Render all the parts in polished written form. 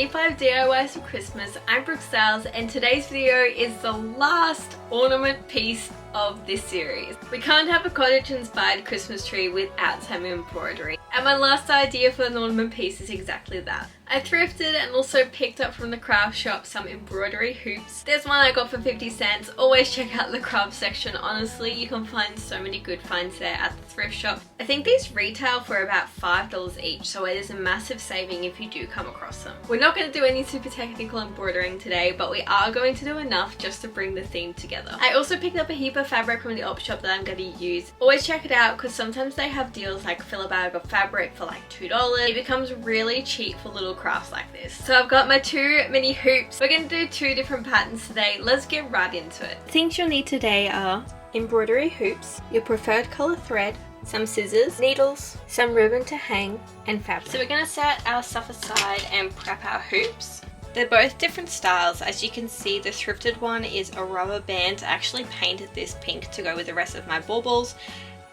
25 DIYs for Christmas. I'm Brooke Styles and today's video is the last ornament piece of this series. We can't have a cottage inspired Christmas tree without some embroidery. And my last idea for an ornament piece is exactly that. I thrifted and also picked up from the craft shop some embroidery hoops. There's one I got for 50 cents. Always check out the craft section. Honestly, you can find so many good finds there at the thrift shop. I think these retail for about $5 each, so it is a massive saving if you do come across them. We're not going to do any super technical embroidering today, but we are going to do enough just to bring the theme together. I also picked up a heap of fabric from the op shop that I'm going to use. Always check it out because sometimes they have deals like fill a bag of fabric for like $2. It becomes really cheap for little crafts like this. So I've got my two mini hoops. We're going to do two different patterns today. Let's get right into it. Things you'll need today are embroidery hoops, your preferred color thread, some scissors, needles, some ribbon to hang, and fabric. So we're going to set our stuff aside and prep our hoops. They're both different styles. As you can see, the thrifted one is a rubber band. I actually painted this pink to go with the rest of my baubles.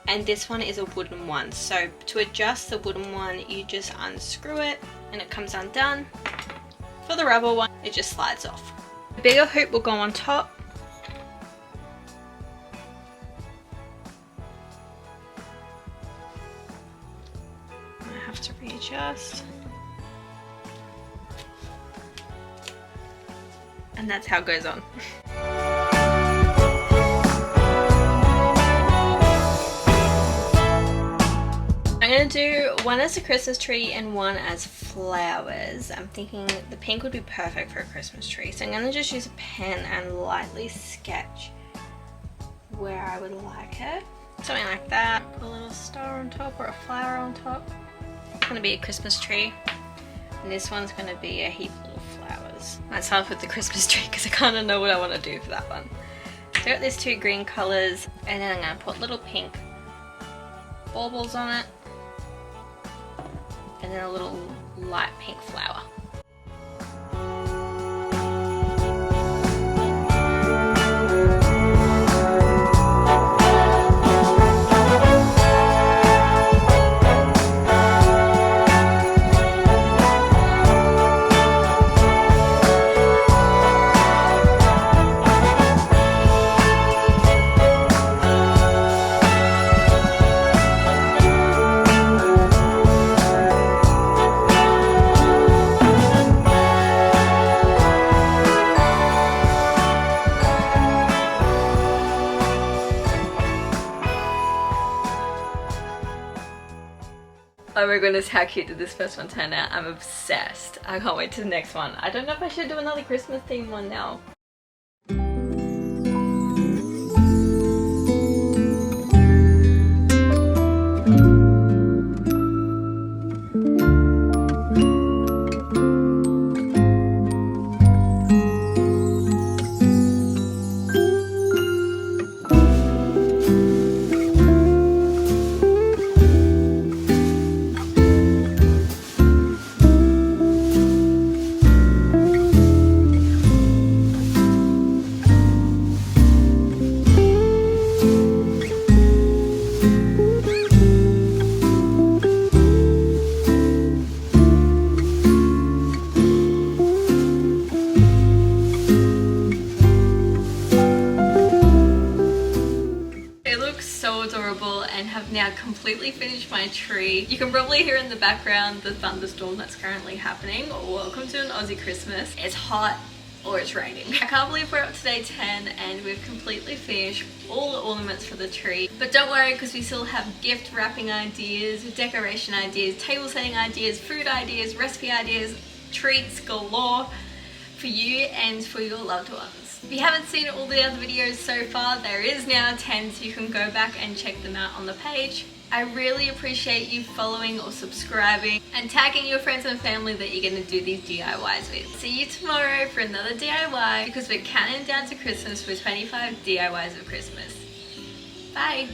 And this one is a wooden one. So to adjust the wooden one, you just unscrew it and it comes undone. For the rubber one, it just slides off. The bigger hoop will go on top. I have to readjust. And that's how it goes on. I'm going to do one as a Christmas tree and one as flowers. I'm thinking the pink would be perfect for a Christmas tree. So I'm going to just use a pen and lightly sketch where I would like it. Something like that. Put a little star on top or a flower on top. It's going to be a Christmas tree. And this one's going to be a heap of little flowers. Might start off with the Christmas tree because I kind of know what I want to do for that one. So I've got these two green colours and then I'm going to put little pink baubles on it. And then a little light pink flower. Oh my goodness, how cute did this first one turn out? I'm obsessed. I can't wait to the next one. I don't know if I should do another Christmas themed one now. Adorable and have now completely finished my tree. You can probably hear in the background the thunderstorm that's currently happening. Welcome to an Aussie Christmas. It's hot or it's raining. I can't believe we're up to day 10 and we've completely finished all the ornaments for the tree. But don't worry because we still have gift wrapping ideas, decoration ideas, table setting ideas, food ideas, recipe ideas, treats galore for you and for your loved ones. If you haven't seen all the other videos so far, there is now 10, so you can go back and check them out on the page. I really appreciate you following or subscribing and tagging your friends and family that you're going to do these DIYs with. See you tomorrow for another DIY because we're counting down to Christmas with 25 DIYs of Christmas. Bye!